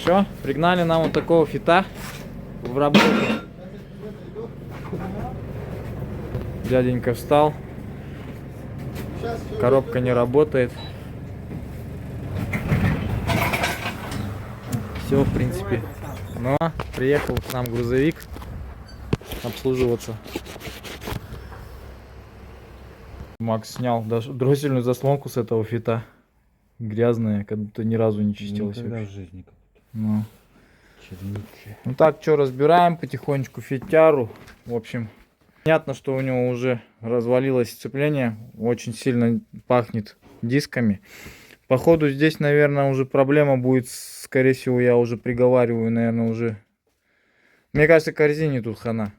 Все, пригнали нам вот такого фита в работу. Дяденька встал. Коробка не работает. Все, в принципе. Но приехал к нам грузовик обслуживаться. Макс снял даже дроссельную заслонку с этого фита. Грязная, как будто ни разу не чистилась. Никогда в жизни. Ну. Чернючая. Ну так, что, разбираем потихонечку фитяру. В общем, понятно, что у него уже развалилось сцепление. Очень сильно пахнет дисками. Походу здесь, наверное, уже проблема будет. Скорее всего, я уже приговариваю, наверное, уже. Мне кажется, корзине тут хана.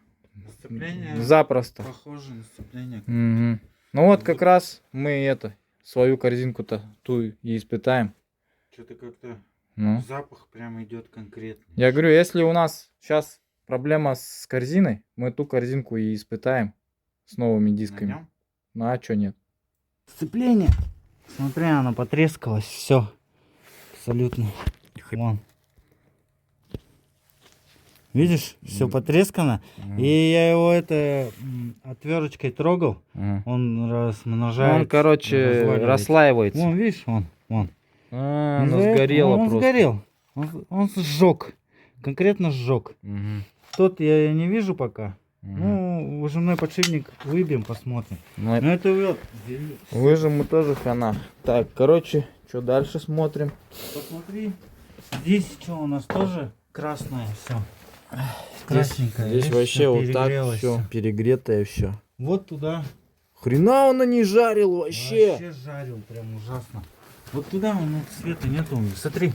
Сцепление Запросто. похоже на сцепление. Угу. Ну вот как раз мы свою корзинку-то ту и испытаем. Что-то как-то Ну. запах прям идет конкретный. Я говорю, если у нас сейчас проблема с корзиной, мы ту корзинку и испытаем с новыми дисками. На нем? Ну а что нет? Сцепление. Смотри, оно потрескалось. Все. Абсолютно. Вон. Видишь, все потрескано. И я его отверточкой трогал. Он размножается. Он, короче, расслаивается. Вон, видишь, вон. А, ну сгорело он просто. Сгорел. Он сжег. Конкретно сжег. Угу. Тот я не вижу пока. Угу. Ну, выжимной подшипник выбьем, посмотрим. Ну, это выжим мы тоже хана. Так, короче, что дальше смотрим? посмотри. Здесь что у нас тоже красное все. Красненькое. Здесь видишь, вообще всё вот так перегрелось все всё. перегретое все. Вот туда. Хрена он не жарил вообще. Вообще жарил, прям ужасно. Вот туда света нету. Смотри.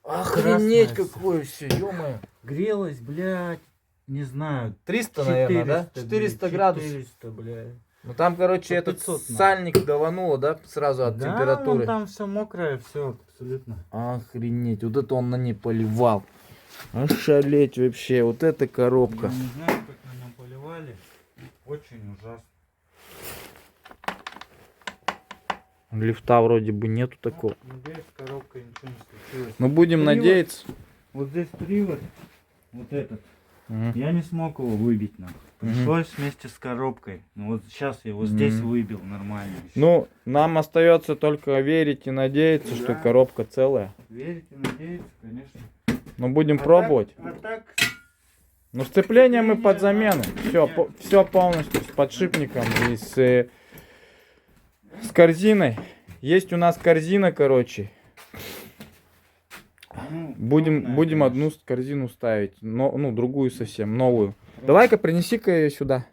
Охренеть красное какое все, ё-моё. Грелось, блядь. Не знаю. 300, наверное, да? 400 градусов. 400, блядь. Ну там, короче, По этот 500 надо. сальник давануло, да, сразу от Да, температуры. вон там все мокрое, все абсолютно. Охренеть, вот это он на ней поливал. Ошалеть вообще, вот эта коробка. Я не знаю, как на нем поливали. Очень ужасно. Лифта вроде бы нету такого. Надеюсь, с коробкой ничего не случилось. Но будем Привод. надеяться. Вот здесь привод, вот этот. Мгм. Я не смог его выбить нам. Пришлось вместе с коробкой. Ну вот сейчас я его здесь выбил нормально. ещё. Ну, нам остается только верить и надеяться, что Да. коробка целая. Верить и надеяться, конечно. Но будем пробовать. Так, Ну, сцепление мы под Сцепление, замену. да. Все полностью с подшипником и с корзиной. Есть у нас корзина, короче. ну, Будем крупная, одну корзину ставить, но, ну, другую совсем, новую. Давай-ка принеси-ка ее сюда.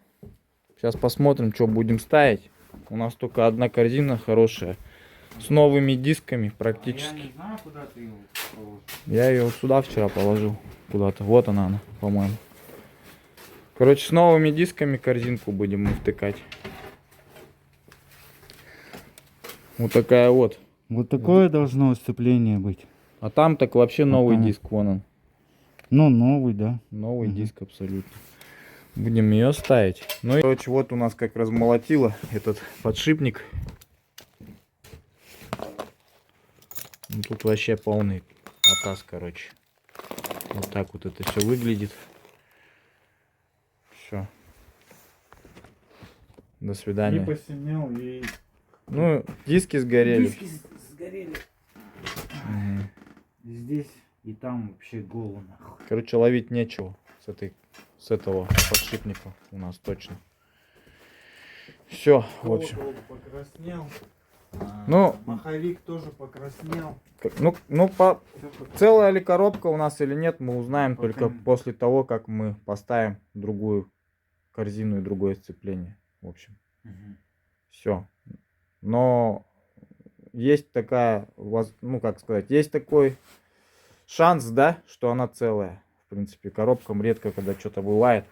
Сейчас посмотрим, что будем ставить. У нас только одна корзина хорошая. С новыми дисками Я практически. не знаю, куда ты его положишь. Я ее сюда вчера положил. Куда-то. Вот она, по-моему. Короче, с новыми дисками корзинку будем мы втыкать. Вот такая вот. Вот такое должно сцепление быть. А там так вообще новый там. диск, вон он. Ну, новый, да. Новый диск абсолютно. Будем ее ставить. Ну и, короче, вот у нас как размолотило этот подшипник. Ну, тут вообще полный атас, короче. Вот так вот это все выглядит. Все. До свидания. И посинел, и... Ну, диски сгорели. Диски сгорели. Мгм. Здесь и там вообще голо, нахуй. Короче, ловить нечего с этого подшипника у нас точно. Все, в общем. Колокол покраснел. Ну, Маховик тоже покраснел. целая ли коробка у нас или нет, мы узнаем Пока только не. после того, как мы поставим другую корзину и другое сцепление. В общем, все. Но есть такая, ну как сказать, есть такой шанс, да, что она целая. В принципе, коробкам редко, когда что-то бывает.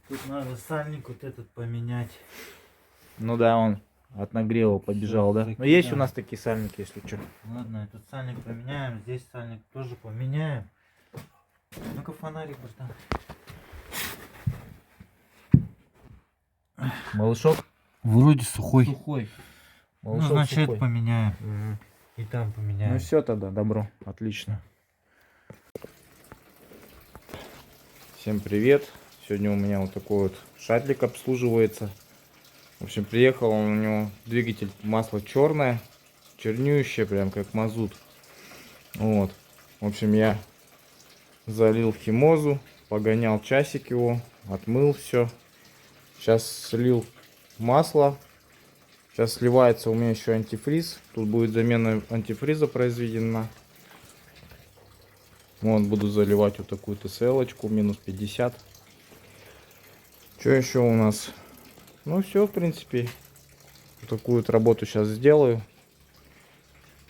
Тут надо сальник вот этот поменять. Ну да, он от нагрева побежал, да? Но есть у нас такие сальники, если что. Ладно, этот сальник поменяем, здесь сальник тоже поменяем. Ну-ка фонарик, братан. Малышок? Вроде сухой. Сухой. Ну, Малышок значит, сухой. поменяем. Мгм. И там поменяем. Ну все тогда, добро, отлично. Всем привет! Сегодня у меня вот такой вот шатлик обслуживается. В общем, приехал он, у него двигатель, масло черное, чернющее, прям как мазут. Вот. В общем, я залил химозу, погонял часик его, отмыл все. Сейчас слил масло. Сейчас сливается у меня еще антифриз. Тут будет замена антифриза произведена. Вот, буду заливать вот такую ТСЛ-очку, минус 50. Что еще у нас? Ну все, в принципе. Такую вот работу сейчас сделаю.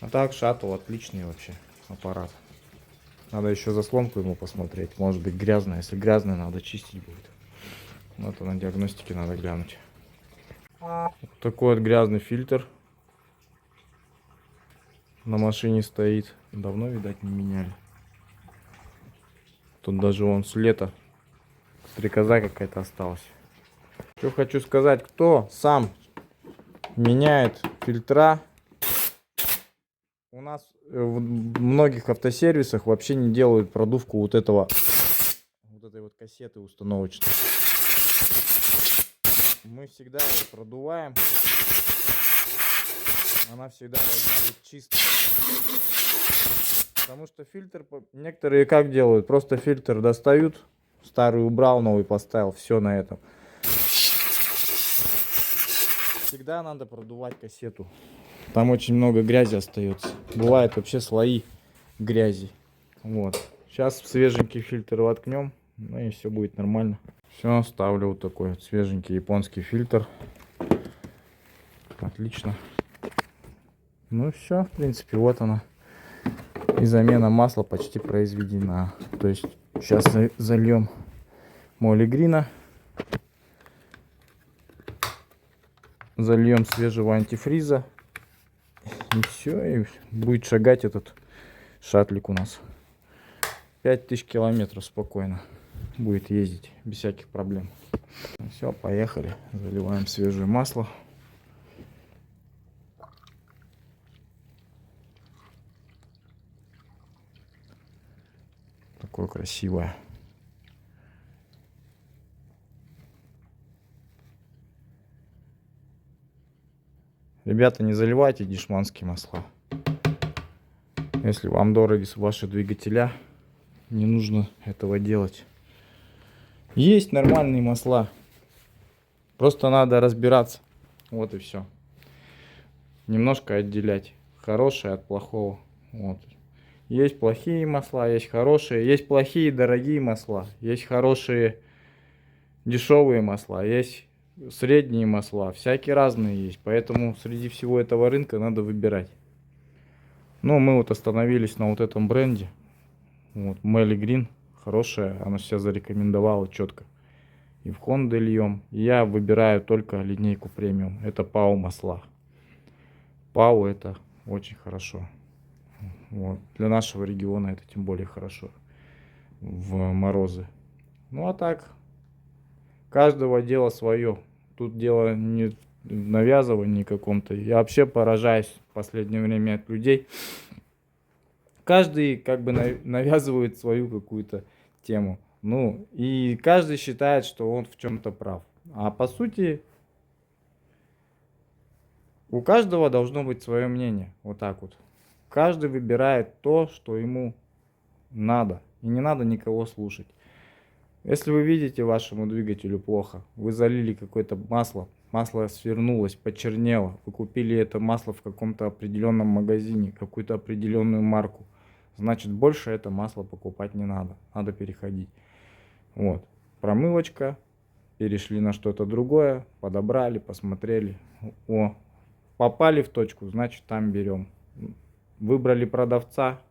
А так, шаттл отличный вообще аппарат. Надо еще заслонку ему посмотреть. Может быть грязная. Если грязная, надо чистить будет. Вот на диагностике надо глянуть. Вот такой вот грязный фильтр на машине стоит. Давно, видать, не меняли. Тут даже вон с лета стрекоза какая-то осталась. Что хочу сказать, кто сам меняет фильтра. У нас в многих автосервисах вообще не делают продувку вот этой вот кассеты установочной. Мы всегда ее продуваем. Она всегда должна быть чистой. Потому что фильтр, некоторые как делают, просто фильтр достают, старый убрал, новый поставил, все на этом. Всегда надо продувать кассету. Там очень много грязи остается. Бывает вообще слои грязи. Вот. Сейчас свеженький фильтр воткнем, ну и все будет нормально. Все, ставлю вот такой вот свеженький японский фильтр. Отлично. Ну все, в принципе, вот она. И замена масла почти произведена. То есть сейчас зальем молигрина. Зальем свежего антифриза. И все, и будет шагать этот шатлик у нас. 5000 километров спокойно будет ездить без всяких проблем. Все, поехали. Заливаем свежее масло. Такое красивое. Ребята, не заливайте дешманские масла. Если вам дороги ваши двигателя, не нужно этого делать. Есть нормальные масла. Просто надо разбираться. Вот и все. Немножко отделять хорошее от плохого. Вот. Есть плохие масла, есть хорошие. Есть плохие дорогие масла. Есть хорошие дешевые масла. Есть средние масла. Всякие разные есть. Поэтому среди всего этого рынка надо выбирать. Ну, мы вот остановились на вот этом бренде. Вот, Melly Green. Хорошая. Она себя зарекомендовала четко. И в Honda льем. Я выбираю только линейку премиум. Это ПАО масла. ПАО это очень хорошо. Вот. Для нашего региона это тем более хорошо. В морозы. Ну а так, каждого дело свое. Тут дело не в навязывании каком-то. Я вообще поражаюсь в последнее время от людей. Каждый как бы навязывает свою какую-то тему. Ну, и каждый считает, что он в чем-то прав. А по сути, у каждого должно быть свое мнение. Вот так вот. Каждый выбирает то, что ему надо. И не надо никого слушать. Если вы видите вашему двигателю плохо, вы залили какое-то масло, масло свернулось, почернело, вы купили это масло в каком-то определенном магазине, какую-то определенную марку, значит больше это масло покупать не надо, надо переходить. Вот, промывочка, перешли на что-то другое, подобрали, посмотрели, о, попали в точку, значит там берем. Выбрали продавца,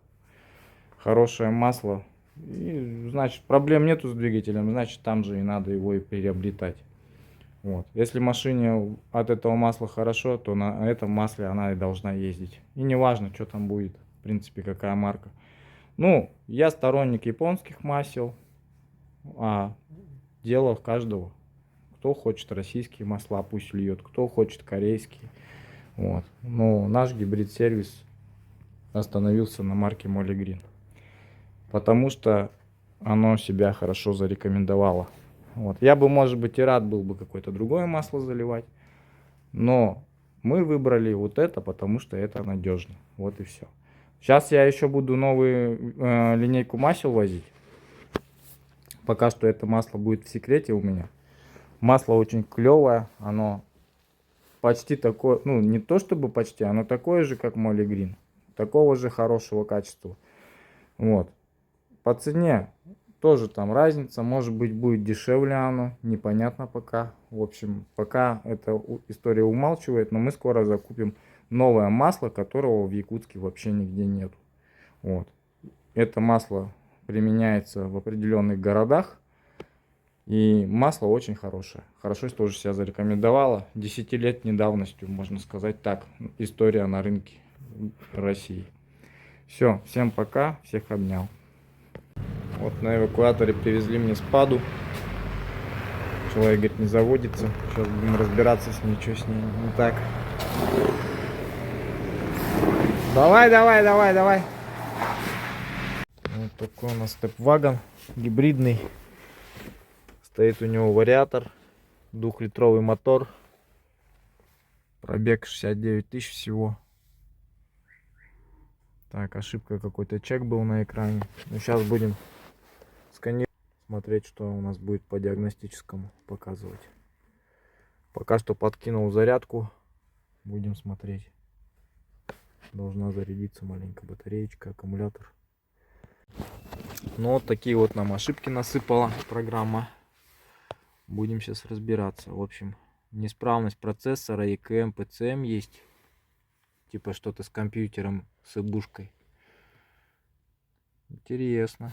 хорошее масло. И, значит, проблем нету с двигателем, значит, там же и надо его и приобретать. Вот. Если машине от этого масла хорошо, то на этом масле она и должна ездить. И не важно, что там будет, в принципе, какая марка. Ну, я сторонник японских масел, а дело каждого. Кто хочет российские масла, пусть льет, кто хочет корейские. Вот. Но наш гибрид-сервис остановился на марке Molly Green. Потому что оно себя хорошо зарекомендовало. Вот. Я бы, может быть, и рад был бы какое-то другое масло заливать, но мы выбрали вот это, потому что это надежно. Вот и все. Сейчас я еще буду новую линейку масел возить. Пока что это масло будет в секрете у меня. Масло очень клевое, оно почти такое, ну не то чтобы почти, оно такое же, как Молли Грин. Такого же хорошего качества. Вот. По цене тоже там разница, может быть будет дешевле оно, непонятно пока. В общем, пока эта история умалчивает, но мы скоро закупим новое масло, которого в Якутске вообще нигде нет. Вот. Это масло применяется в определенных городах. И масло очень хорошее. Хорошо тоже себя зарекомендовало. 10 лет недавностью, можно сказать так. История на рынке России. Все, всем пока, всех обнял. Вот на эвакуаторе привезли мне спаду. Человек, говорит, не заводится. Сейчас будем разбираться с ней, что с ней не так. Давай, давай, давай, давай. Вот такой у нас степ-вагон гибридный. Стоит у него вариатор, 2-литровый мотор. Пробег 69 тысяч всего. Так, ошибка, какой-то чек был на экране. Ну, сейчас будем сканировать, смотреть, что у нас будет по диагностическому показывать. Пока что подкинул зарядку. Будем смотреть. Должна зарядиться маленькая батареечка, аккумулятор. Ну, вот такие вот нам ошибки насыпала программа. Будем сейчас разбираться. В общем, неисправность процессора, ЕКМ, ПЦМ есть. Типа что-то с компьютером, с ибушкой. Интересно.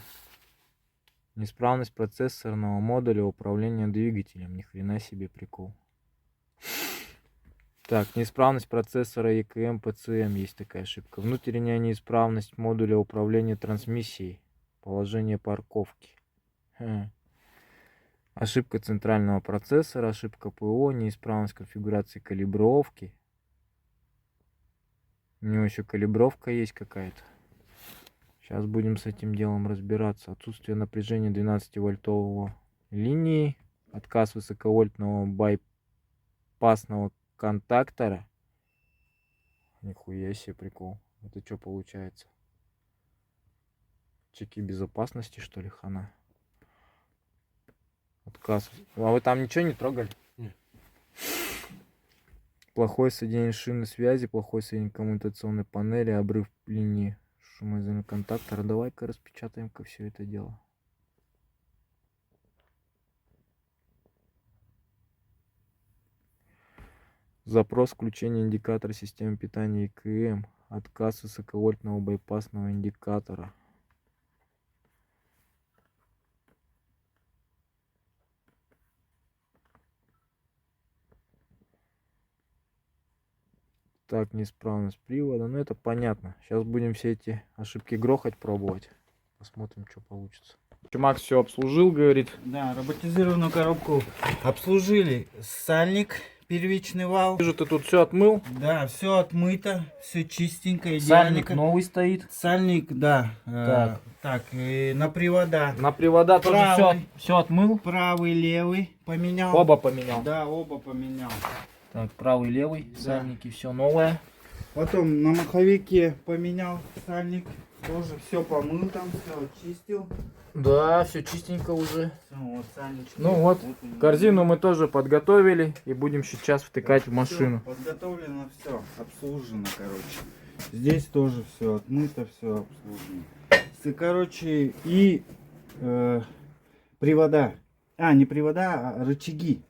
Неисправность процессорного модуля управления двигателем. Ни хрена себе прикол. Так, неисправность процессора ЕКМ, ПЦМ. Есть такая ошибка. Внутренняя неисправность модуля управления трансмиссией. Положение парковки. Ошибка центрального процессора, ошибка ПО, неисправность конфигурации калибровки. У него еще калибровка есть какая-то. Сейчас будем с этим делом разбираться. Отсутствие напряжения 12-вольтового линии. Отказ высоковольтного байпасного контактора. Нихуя себе прикол. Это что получается? Чеки безопасности, что ли, хана? Отказ. А вы там ничего не трогали? Нет. Плохое соединение шины связи, плохое соединение коммутационной панели, обрыв линии шумоизоляционного контактора. Давай-ка распечатаем-ка все это дело. Запрос включения индикатора системы питания ИКМ. Отказ высоковольтного байпасного индикатора. Так, неисправность привода. Ну, это понятно. Сейчас будем все эти ошибки грохать, пробовать. Посмотрим, что получится. Чумак все обслужил, говорит. Да, роботизированную коробку обслужили. Сальник, первичный вал. Вижу, ты тут все отмыл. Да, все отмыто, все чистенько, идеально. Сальник новый стоит. Сальник, да. Так. Так, и на привода. На привода тоже Правый. все отмыл. Правый, левый поменял. Оба поменял. Да, оба поменял. Так, правый, левый. Да. Сальники, все новое. Потом на маховике поменял сальник. Тоже все помыл там, все очистил. Да, все чистенько уже. Всё, вот сальнички. Ну вот, у него. корзину мы тоже подготовили и будем сейчас втыкать в машину. Всё подготовлено, все, обслужено, короче. Здесь тоже все отмыто, все обслужено. Короче, и привода. Не привода, а рычаги.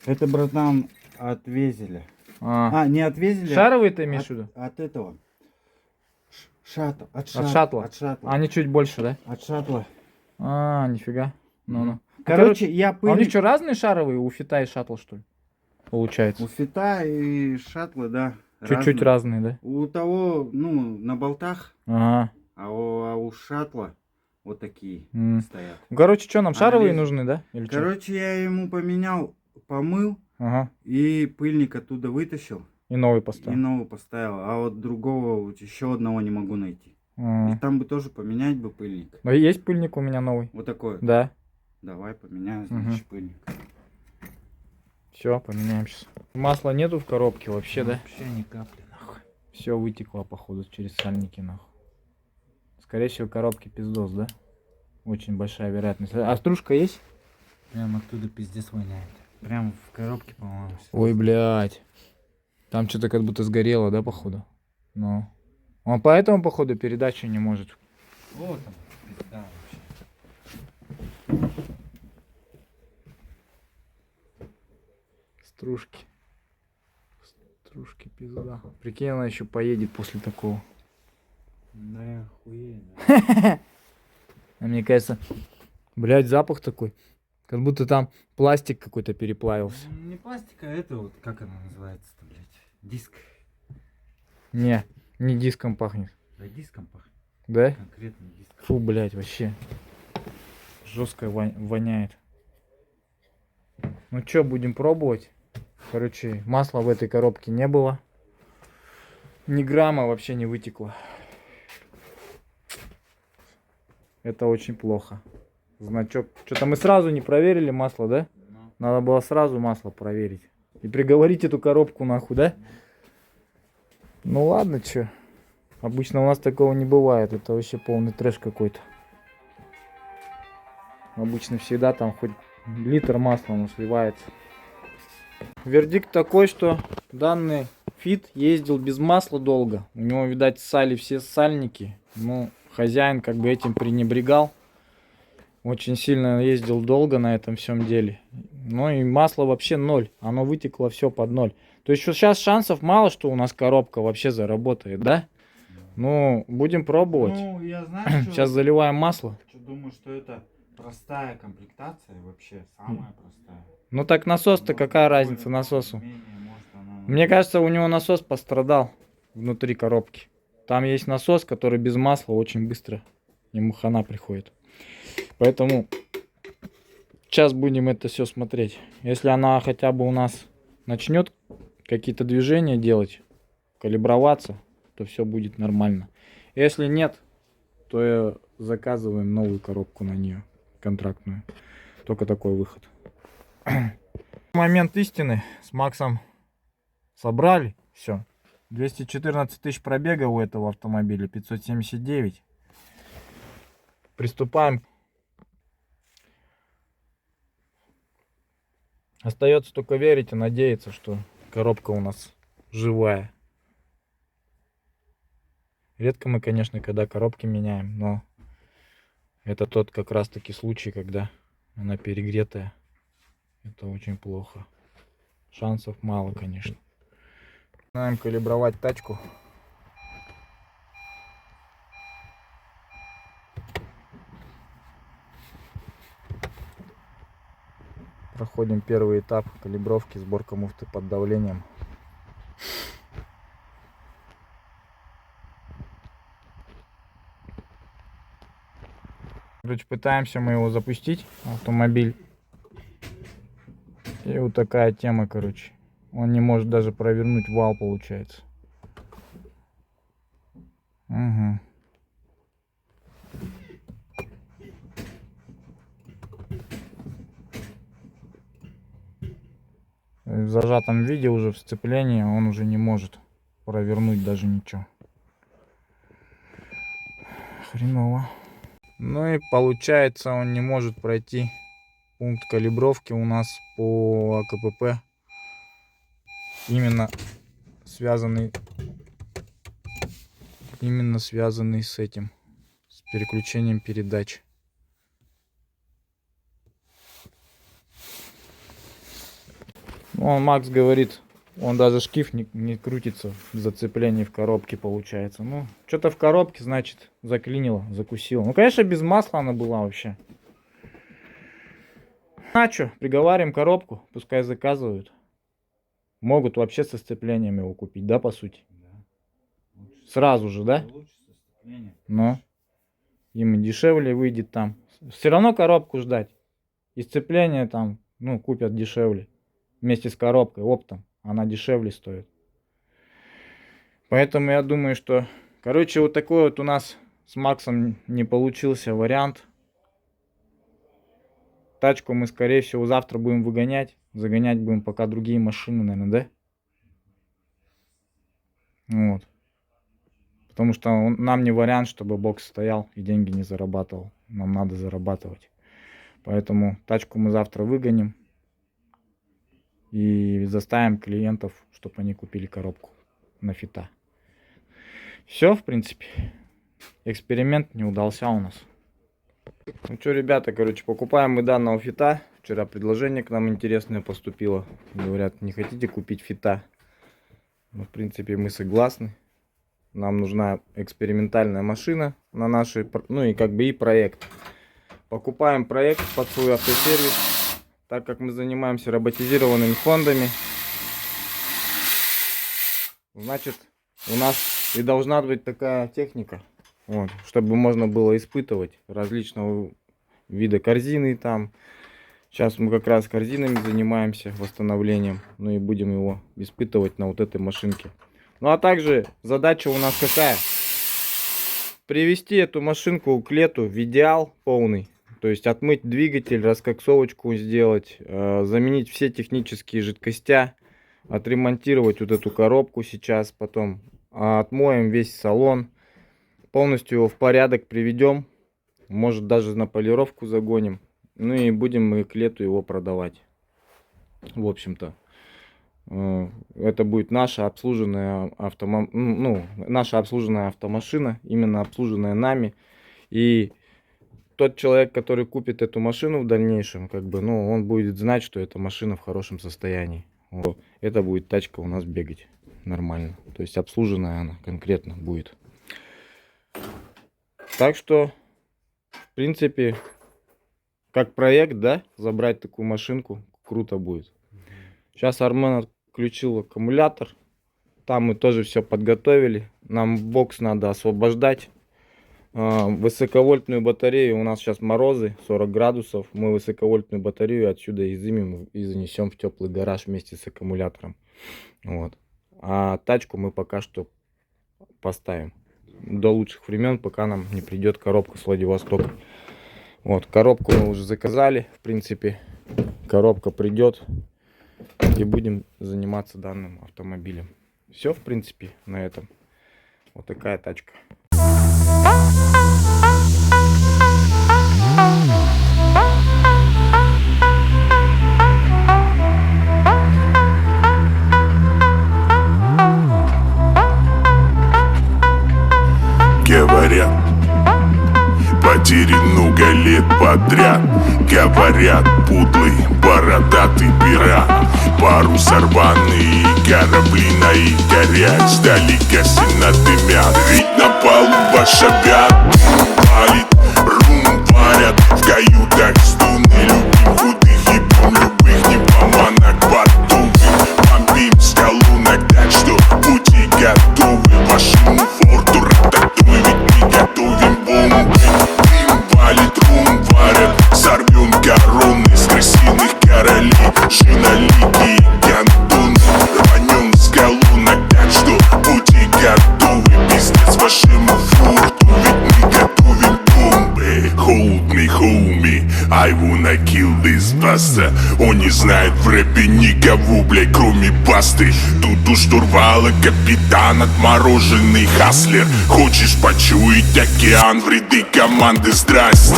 Это, братан, от Везеля. Не от Везеля. Шаровые ты имеешь в виду? От этого. Шаттл. От шаттла? От шаттла. Они чуть больше, да? От шаттла. Нифига. Ну-ну. Короче, я А у них что, разные шаровые? У фита и шаттл, что ли? Получается. У фита и шаттла, да. Чуть-чуть разные, да? У того, ну, на болтах, Ага. а у шаттла вот такие стоят. Ну, короче, что, нам шаровые Анализ. нужны, да? Или чё? Короче, я ему поменял, помыл Ага. и пыльник оттуда вытащил И новый и поставил. новый поставил. А вот другого, вот еще одного не могу найти. И там бы тоже поменять бы пыльник. Ну, есть пыльник у меня новый? Вот такой вот. Да. Давай поменяем, значит, пыльник. Все, поменяем сейчас. Масла нету в коробке вообще, да? Вообще ни капли, нахуй. Все вытекло, походу, через сальники, нахуй. Скорее всего, в коробке пиздос, да? Очень большая вероятность. А стружка есть? Прям оттуда пиздец воняет. Прям в коробке, по-моему. Ой, блядь. Там что-то как будто сгорело, да, походу? Ну. Он поэтому, походу, передачу не может. Вот он, пизда вообще. Стружки. Стружки, пизда. Прикинь, она еще поедет после такого. Да, охуенно. А мне кажется, блядь, запах такой. Как будто там пластик какой-то переплавился. Не пластик, а это вот, как она называется-то, блядь? Диск. Не диском пахнет. Да, диском пахнет. Да? Конкретно диск. Фу, блядь, вообще. Жестко воняет. Ну что, будем пробовать? Короче, масла в этой коробке не было. Ни грамма вообще не вытекло. Это очень плохо. Значок. Что-то мы сразу не проверили масло, да? Надо было сразу масло проверить. И приговорить эту коробку нахуй, да? Ну ладно, чё. Обычно у нас такого не бывает. Это вообще полный трэш какой-то. Обычно всегда там хоть литр масла но сливается. Вердикт такой, что данный Fit ездил без масла долго. У него, видать, ссали все сальники. Ну, хозяин как бы этим пренебрегал. Очень сильно ездил долго на этом всем деле. Ну и масло вообще ноль. Оно вытекло все под ноль. То есть сейчас шансов мало, что у нас коробка вообще заработает, да? Ну, будем пробовать. Ну, я знаю, что... Сейчас заливаем масло. Думаю, что это простая комплектация вообще. Самая простая. Ну так насос-то Может, какая более разница насосу? менее, может, она... Мне кажется, у него насос пострадал внутри коробки. Там есть насос, который без масла очень быстро ему хана приходит. Поэтому сейчас будем это все смотреть. Если она хотя бы у нас начнет какие-то движения делать, калиброваться, то все будет нормально. Если нет, то заказываем новую коробку на нее, контрактную. Только такой выход. Момент истины. С Максом собрали. Все. 214 тысяч пробега у этого автомобиля. 579. Приступаем. Остается только верить и надеяться, что коробка у нас живая. Редко мы, конечно, когда коробки меняем, но это тот как раз таки случай, когда она перегретая. Это очень плохо. Шансов мало, конечно. Начинаем калибровать тачку. Проходим первый этап калибровки, сборка муфты под давлением. Короче, пытаемся мы его запустить, автомобиль. И вот такая тема, короче. Он не может даже провернуть вал, получается. Угу. В зажатом виде уже в сцеплении он уже не может провернуть даже ничего. Хреново. Ну и получается, он не может пройти пункт калибровки у нас по АКПП. Именно связанный с этим, с переключением передач. Ну, Макс говорит, он даже шкив не крутится в зацеплении в коробке, получается. Ну, что-то в коробке, значит, заклинило, закусило. Ну, конечно, без масла она была вообще. А что, приговариваем коробку, пускай заказывают. Могут вообще со сцеплением его купить, да, по сути? Да. Сразу же, да? Лучше со сцеплением. Но им и дешевле выйдет там. Все равно коробку ждать. И сцепление там, ну, купят дешевле. Вместе с коробкой, оптом. Она дешевле стоит. Поэтому я думаю, что... Короче, вот такой вот у нас с Максом не получился вариант. Тачку мы, скорее всего, завтра будем выгонять. Загонять будем пока другие машины, наверное, да? Вот. Потому что нам не вариант, чтобы бокс стоял и деньги не зарабатывал. Нам надо зарабатывать. Поэтому тачку мы завтра выгоним. И заставим клиентов, чтобы они купили коробку на фита. Все, в принципе. Эксперимент не удался у нас. Ну что, ребята, короче, покупаем мы данного фита. Вчера предложение к нам интересное поступило. Говорят, не хотите купить фита? Ну, в принципе, мы согласны. Нам нужна экспериментальная машина на нашей, ну и как бы и проект. Покупаем проект под свой автосервис, так как мы занимаемся роботизированными фондами. Значит, у нас и должна быть такая техника, вот, чтобы можно было испытывать различного вида корзины там. Сейчас мы как раз корзинами занимаемся, восстановлением, ну и будем его испытывать на вот этой машинке. Ну а также задача у нас какая? Привести эту машинку к лету в идеал полный. То есть отмыть двигатель, раскоксовочку сделать, заменить все технические жидкостя, отремонтировать вот эту коробку сейчас, потом отмоем весь салон, полностью его в порядок приведем, может даже на полировку загоним, ну и будем мы к лету его продавать. В общем-то, это будет наша обслуженная наша обслуженная автомашина, именно обслуженная нами. И тот человек, который купит эту машину в дальнейшем, как бы, ну, он будет знать, что эта машина в хорошем состоянии. Вот. Это будет тачка у нас бегать нормально. То есть обслуженная она конкретно будет. Так что, в принципе, как проект, да, забрать такую машинку, круто будет. Сейчас Армен отключил аккумулятор. Там мы тоже все подготовили. Нам бокс надо освобождать. Высоковольтную батарею, у нас сейчас морозы 40 градусов, мы высоковольтную батарею отсюда изымем и занесем в теплый гараж вместе с аккумулятором. Вот. А тачку мы пока что поставим до лучших времен, пока нам не придет коробка с Владивостока. Вот, коробку мы уже заказали, в принципе, коробка придет и будем заниматься данным автомобилем. Все, в принципе, на этом. Вот такая тачка. Говорят, потерян много лет подряд. Говорят, пудлый, бородатый пират. Парус рваный, корабли на их горят. Ждали косина дымят, видно палуба шагат. Палит, рум варят, в каютах стуны. Любим худых и бом любых, не поманок портовых. Бомбим с колонок, так что пути готовы. Вашему форту рататуй, ведь мы готовим бомбы. Дым валит, рум варят, сорвем короны с крысиных королей. Шинолики и гандоны, рванем с колонок, так что пути готовы. Пиздец вашему форту, ведь мы готовим бомбы. Hold me, homie, I wanna kill this bastard. Он не знает в рэпе никого, блядь, кроме басты. Тут у штурвала капитан, отмороженный хаслер. Хочешь почуять океан в ряды команды? Здрасте.